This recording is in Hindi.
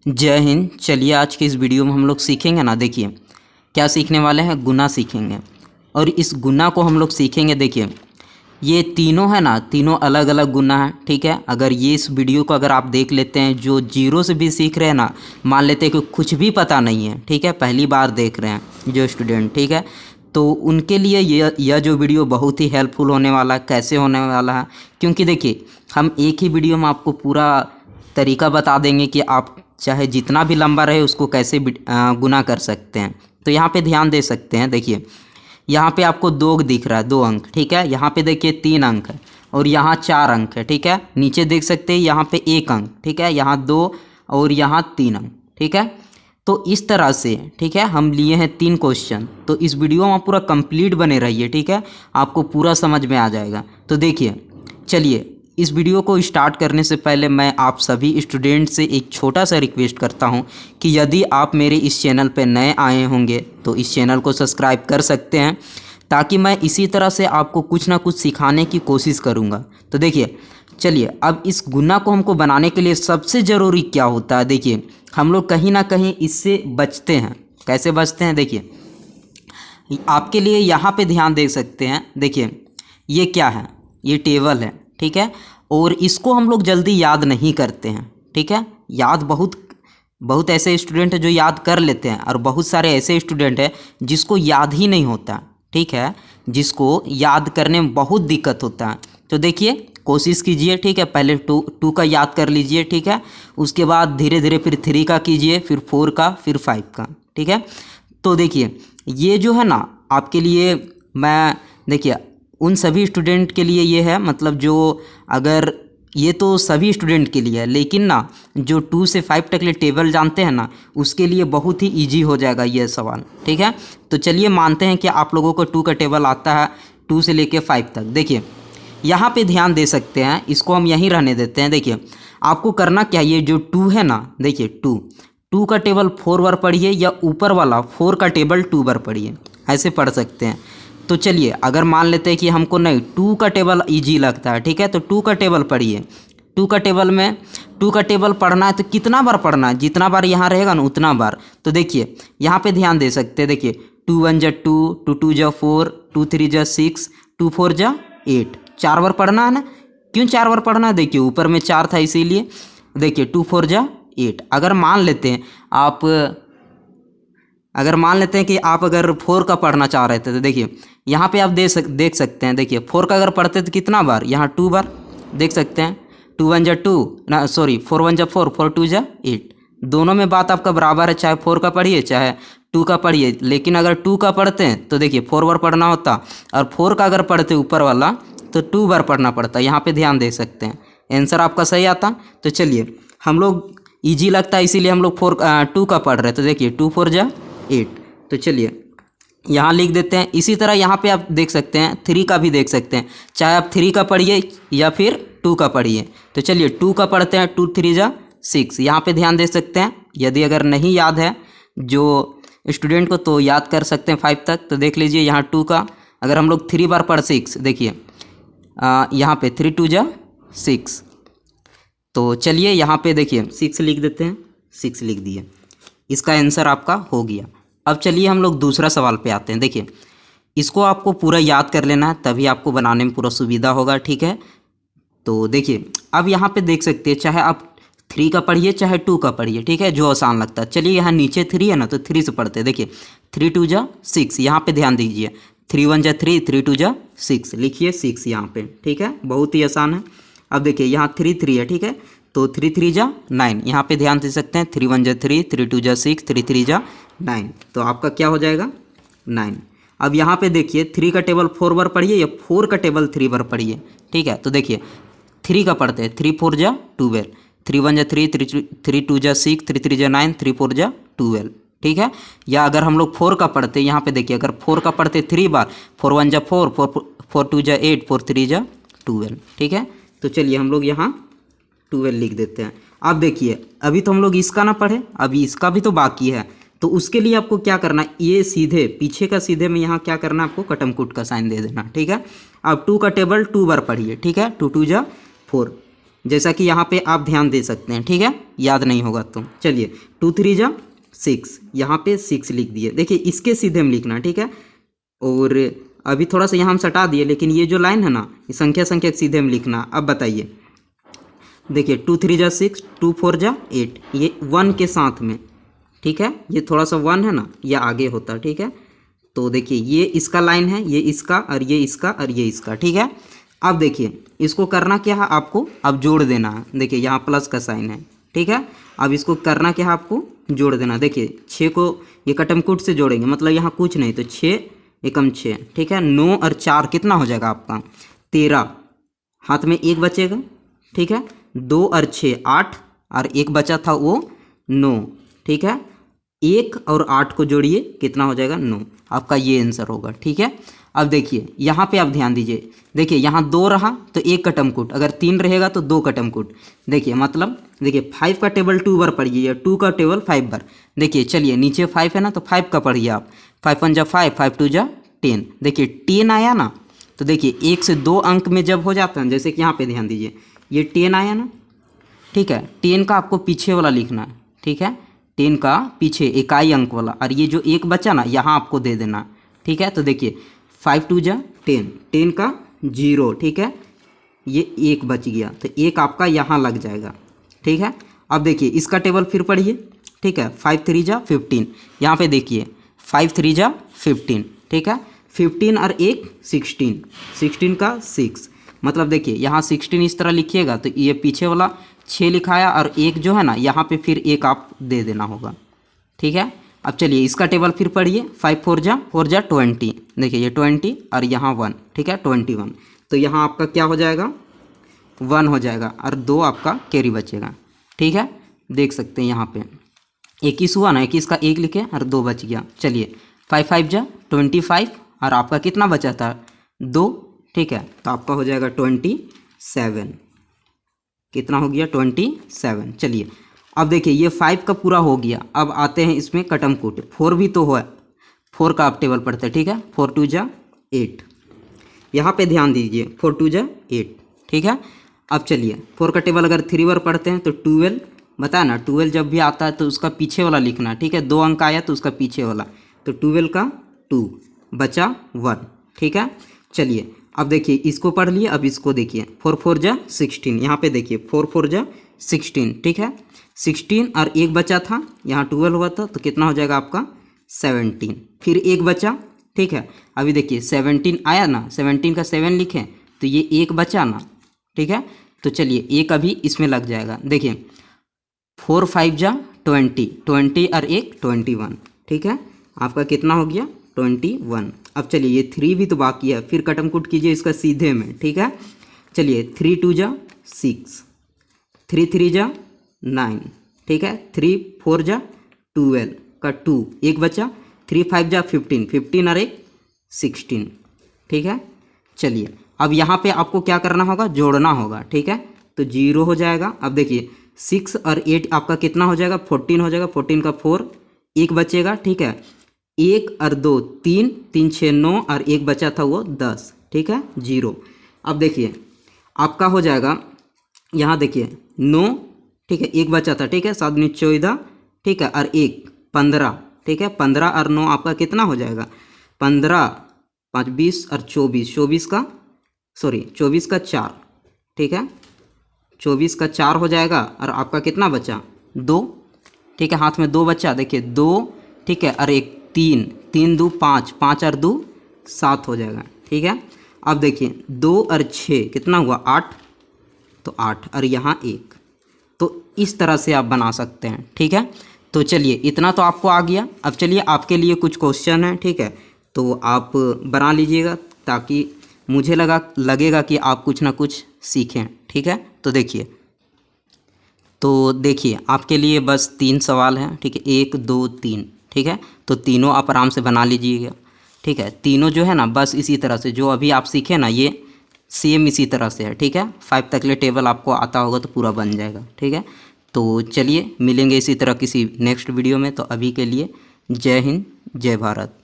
जय हिंद। चलिए आज के इस वीडियो में हम लोग सीखेंगे ना, देखिए क्या सीखने वाले हैं, गुना सीखेंगे। और इस गुना को हम लोग सीखेंगे, देखिए ये तीनों है ना, तीनों अलग अलग गुना है। ठीक है, अगर ये इस वीडियो को अगर आप देख लेते हैं, जो जीरो से भी सीख रहे हैं ना, मान लेते हैं कि कुछ भी पता नहीं है, ठीक है, पहली बार देख रहे हैं जो स्टूडेंट, ठीक है, तो उनके लिए यह जो वीडियो बहुत ही हेल्पफुल होने वाला है। कैसे होने वाला है, क्योंकि देखिए हम एक ही वीडियो में आपको पूरा तरीका बता देंगे कि आप चाहे जितना भी लंबा रहे उसको कैसे गुना कर सकते हैं। तो यहाँ पे ध्यान दे सकते हैं, देखिए यहाँ पे आपको 2 दिख रहा है, 2 अंक, ठीक है, यहाँ पे देखिए 3 अंक है और यहाँ 4 अंक है, ठीक है, नीचे देख सकते हैं यहाँ पे 1 अंक, ठीक है, यहाँ 2 और यहाँ 3 अंक, ठीक है। तो इस तरह से, ठीक है, हम लिए हैं 3 क्वेश्चन। तो इस वीडियो में पूरा कंप्लीट बने रहिए, ठीक है, आपको पूरा समझ में आ जाएगा। तो देखिए, चलिए इस वीडियो को स्टार्ट करने से पहले मैं आप सभी स्टूडेंट से एक छोटा सा रिक्वेस्ट करता हूं कि यदि आप मेरे इस चैनल पर नए आए होंगे तो इस चैनल को सब्सक्राइब कर सकते हैं, ताकि मैं इसी तरह से आपको कुछ ना कुछ सिखाने की कोशिश करूंगा। तो देखिए, चलिए अब इस गुना को हमको बनाने के लिए सबसे ज़रूरी क्या होता है, देखिए हम लोग कहीं ना कहीं इससे बचते हैं। कैसे बचते हैं, देखिए आपके लिए यहाँ पे ध्यान दे सकते हैं। देखिए ये क्या है, ये टेबल है, ठीक है, और इसको हम लोग जल्दी याद नहीं करते हैं, ठीक है। याद बहुत ऐसे स्टूडेंट हैं जो याद कर लेते हैं, और बहुत सारे ऐसे स्टूडेंट हैं जिसको याद ही नहीं होता, ठीक है, जिसको याद करने में बहुत दिक्कत होता है। तो देखिए कोशिश कीजिए, ठीक है, पहले टू का याद कर लीजिए, ठीक है, उसके बाद धीरे धीरे फिर 3 का कीजिए, फिर 4 का, फिर 5 का, ठीक है। तो देखिए ये जो है ना आपके लिए, मैं देखिए उन सभी स्टूडेंट के लिए ये है, मतलब जो अगर ये तो सभी स्टूडेंट के लिए है, लेकिन ना जो 2 से 5 तक के टेबल जानते हैं ना, उसके लिए बहुत ही इजी हो जाएगा ये सवाल, ठीक है। तो चलिए मानते हैं कि आप लोगों को 2 का टेबल आता है, 2 से लेके 5 तक। देखिए यहाँ पे ध्यान दे सकते हैं, इसको हम यहीं रहने देते हैं। देखिए आपको करना क्या है, ये जो 2 है ना, देखिए 2 का टेबल 4 बार पढ़िए, या ऊपर वाला 4 का टेबल 2 बार पढ़िए, ऐसे पढ़ सकते हैं। तो चलिए अगर मान लेते हैं कि हमको नहीं 2 का टेबल इजी लगता है, ठीक है, तो 2 का टेबल पढ़िए। 2 का टेबल में 2 का टेबल पढ़ना है तो कितना बार पढ़ना है, जितना बार यहाँ रहेगा ना उतना बार। तो देखिए यहाँ पे ध्यान दे सकते हैं, देखिए 2 1 जा 2, 2 2 जा 4, 2 3 जा 6, 2 4 जा 8, 4 बार पढ़ना है ना। क्यों 4 बार पढ़ना है, देखिए ऊपर में 4 था इसीलिए। देखिए 2 4 जा 8। अगर मान लेते हैं कि आप अगर 4 का पढ़ना चाह रहे थे, तो देखिए यहाँ पे आप देख सकते हैं, देखिए 4 का अगर पढ़ते तो कितना बार, यहाँ 2 बार देख सकते हैं। 2 1 जा 2 ना, सॉरी 4 1 जा 4, 4 2 जा 8। दोनों में बात आपका बराबर है, चाहे 4 का पढ़िए चाहे 2 का पढ़िए। लेकिन अगर 2 का पढ़ते हैं तो देखिए 4 बार पढ़ना होता, और 4 का अगर पढ़ते ऊपर वाला तो 2 बार पढ़ना पड़ता। यहाँ पे ध्यान दे सकते हैं, आंसर आपका सही आता। तो चलिए हम लोग ईजी लगता है इसीलिए हम लोग 2 का पढ़ रहे हैं। तो देखिए 2 4 जा 8। तो चलिए यहाँ लिख देते हैं। इसी तरह यहाँ पे आप देख सकते हैं 3 का भी देख सकते हैं, चाहे आप 3 का पढ़िए या फिर 2 का पढ़िए। तो चलिए 2 का पढ़ते हैं, 2 3 जा 6। यहाँ पे ध्यान दे सकते हैं, यदि अगर नहीं याद है जो स्टूडेंट को तो याद कर सकते हैं 5 तक। तो देख लीजिए यहाँ 2 का अगर हम लोग 3 बार पढ़ 6, देखिए यहाँ पे 3 2 जा 6। तो चलिए यहाँ पे देखिए 6 लिख देते हैं, 6 लिख दिए, इसका आंसर आपका हो गया। अब चलिए हम लोग दूसरा सवाल पे आते हैं। देखिए इसको आपको पूरा याद कर लेना है, तभी आपको बनाने में पूरा सुविधा होगा, ठीक है। तो देखिए अब यहाँ पे देख सकते हैं, चाहे आप 3 का पढ़िए चाहे 2 का पढ़िए, ठीक है, जो आसान लगता है। चलिए यहाँ नीचे 3 है ना, तो 3 से पढ़ते हैं। देखिए 3 2 जा 6, यहाँ पे ध्यान दीजिए, 3 1 जा 3, 3 2 जा 6, लिखिए 6 यहाँ पे, ठीक है, बहुत ही आसान है। अब देखिए यहाँ 3 3 है, ठीक है, तो 3 3 जा 9, यहाँ पे ध्यान दे सकते हैं, 3 1 जा 3, 3 2 जा 6, 3 3 जा 9। तो आपका क्या हो जाएगा 9। अब यहाँ पे देखिए 3 का टेबल 4 बार पढ़िए या 4 का टेबल 3 बार पढ़िए, ठीक है। तो देखिए 3 का पढ़ते हैं, 3 4 जा 12, 3 1 जा 3, 3 2 जा 6, 3 3 जा 9, 3 4 जा 12, ठीक है। या अगर हम लोग 4 का पढ़ते हैं, यहाँ पे देखिए अगर 4 का पढ़ते 3 बार, 4 1 जा 4, 4 2 जा 8, 4 3 जा 12, ठीक है। तो चलिए हम लोग यहाँ 12 लिख देते हैं। अब देखिए अभी तो हम लोग इसका ना पढ़े, अभी इसका भी तो बाकी है। तो उसके लिए आपको क्या करना है, ये सीधे पीछे का सीधे में यहाँ क्या करना है, आपको कटम कुट का साइन दे देना, ठीक है। अब 2 का टेबल 2 बार पढ़िए, ठीक है, 2 2 जा 4, जैसा कि यहाँ पे आप ध्यान दे सकते हैं, ठीक है, याद नहीं होगा तो चलिए 2 3 जा 6, यहाँ पे 6 लिख दिए। देखिए इसके सीधे में लिखना, ठीक है, और अभी थोड़ा सा यहाँ हम सटा दिए, लेकिन ये जो लाइन है ना, ये संख्या संख्या के सीधे में लिखना। अब बताइए, देखिए 2 3 जा 6, 2 4 जा 8, ये 1 के साथ में, ठीक है, ये थोड़ा सा 1 है ना, ये आगे होता, ठीक है। तो देखिए ये इसका लाइन है, ये इसका, और ये इसका, और ये इसका, ठीक है। अब देखिए इसको करना क्या है आपको, अब जोड़ देना है। देखिए यहाँ प्लस का साइन है, ठीक है। अब इसको करना क्या है, आपको जोड़ देना। देखिए 6 को ये कटमकुट से जोड़ेंगे, मतलब यहाँ कुछ नहीं, तो 6 एकम 6, ठीक है। 9 और 4 कितना हो जाएगा आपका 13, हाथ में 1 बचेगा, ठीक है। 2 और 6 8, और 1 बचा था वो 9, ठीक है। 1 और 8 को जोड़िए, कितना हो जाएगा 9, आपका ये आंसर होगा, ठीक है। अब देखिए यहाँ पे आप ध्यान दीजिए, देखिए यहाँ 2 रहा तो 1 कटमकुट, अगर 3 रहेगा तो 2 कटमकुट। देखिए मतलब देखिए 5 का टेबल 2 बार पढ़िए या 2 का टेबल 5 बार। देखिए चलिए नीचे 5 है ना, तो 5 का पढ़िए आप, 5 1 जा 5, 5 2 जा 10। देखिए 10 आया ना, तो देखिए 1 से 2 अंक में जब हो जाता है, जैसे कि यहाँ पे ध्यान दीजिए ये 10 आया ना, ठीक है। 10 का आपको पीछे वाला लिखना है, ठीक है, 10 का पीछे इकाई अंक वाला, और ये जो 1 बचा ना यहाँ आपको दे देना, ठीक है। तो देखिए 5 2 जा 10, 10 का 0, ठीक है, ये 1 बच गया, तो 1 आपका यहाँ लग जाएगा, ठीक है। अब देखिए इसका टेबल फिर पढ़िए, ठीक है। 5 3 जा 15, यहाँ पे देखिए 5 3 जा 15, ठीक है। 15 और 1 16, 16 का 6, मतलब देखिए यहाँ 16 इस तरह लिखिएगा, तो ये पीछे वाला 6 लिखाया, और 1 जो है ना यहाँ पे फिर 1 आप दे देना होगा, ठीक है। अब चलिए इसका टेबल फिर पढ़िए, 5 4 जा 20, देखिए ये 20 और यहाँ 1, ठीक है, 21, तो यहाँ आपका क्या हो जाएगा 1 हो जाएगा, और 2 आपका कैरी बचेगा, ठीक है। देख सकते हैं यहाँ पे 21 हुआ ना, 21 का 1 लिखे और 2 बच गया। चलिए 5 5 जा 25, और आपका कितना बचा था 2, ठीक है, तो आपका हो जाएगा 27, कितना हो गया 27। चलिए अब देखिए ये 5 का पूरा हो गया, अब आते हैं इसमें कटमकुट, 4 भी तो है, 4 का आप टेबल पढ़ते हैं, ठीक है। 4 2 जा 8, यहाँ पे ध्यान दीजिए 4 2 जा 8, ठीक है। अब चलिए 4 का टेबल अगर 3 बार पढ़ते हैं तो 12, बताया ना 12 जब भी आता है तो उसका पीछे वाला लिखना, ठीक है। 2 अंक आया तो उसका पीछे वाला, तो 12 का 2 बचा 1, ठीक है। चलिए अब देखिए इसको पढ़ लिए, अब इसको देखिए 4 4 जा 16, यहाँ पे देखिए 4 4 जा 16, ठीक है। 16 और 1 बचा था, यहाँ 12 हुआ था, तो कितना हो जाएगा आपका 17, फिर 1 बचा, ठीक है। अभी देखिए 17 आया ना, 17 का 7 लिखें तो ये 1 बचा ना, ठीक है। तो चलिए 1 अभी इसमें लग जाएगा। देखिए 4 5 जा 20, 20 और 1 21, ठीक है, आपका कितना हो गया 21। अब चलिए ये 3 भी तो बाकी है, फिर कटमकुट कीजिए इसका सीधे में, ठीक है। चलिए 3 2 जा 6, 3 3 जा 9, ठीक है। 3 4 जा 12 का 2, 1 बचा, 3 5 जा 15, 15 और 1 16, ठीक है। चलिए अब यहाँ पे आपको क्या करना होगा, जोड़ना होगा, ठीक है, तो 0 हो जाएगा। अब देखिए 6 और 8 आपका कितना हो जाएगा 14 हो जाएगा, 14 का 4, 1 बचेगा, ठीक है। 1 और 2 3, 3 6 9, और 1 बचा था वो 10, ठीक है, 0। अब देखिए आपका हो जाएगा, यहाँ देखिए 9, ठीक है, 1 बचा था, ठीक है, 7 9 14, ठीक है, और 1 15, ठीक है। 15 और 9 आपका कितना हो जाएगा 15 5 20 और 24, 24 का 4, ठीक है, 24 का 4 हो जाएगा, और आपका कितना बचा 2, ठीक है, हाथ में 2 बचा, देखिए 2, ठीक है, और 1 3, 3 2 5, 5 और 2 7 हो जाएगा, ठीक है। अब देखिए 2 और 6 कितना हुआ 8, तो 8 और यहाँ 1, तो इस तरह से आप बना सकते हैं, ठीक है। तो चलिए इतना तो आपको आ गया। अब चलिए आपके लिए कुछ क्वेश्चन है, ठीक है, तो आप बना लीजिएगा, ताकि मुझे लगेगा कि आप कुछ ना कुछ सीखें, ठीक है। तो देखिए आपके लिए बस 3 सवाल हैं, ठीक है, 1 2 3, ठीक है। तो तीनों आप आराम से बना लीजिएगा, ठीक है। तीनों जो है ना बस इसी तरह से, जो अभी आप सीखे ना ये सेम इसी तरह से है, ठीक है। 5 तक ले टेबल आपको आता होगा तो पूरा बन जाएगा, ठीक है। तो चलिए मिलेंगे इसी तरह किसी नेक्स्ट वीडियो में। तो अभी के लिए जय हिंद जय भारत।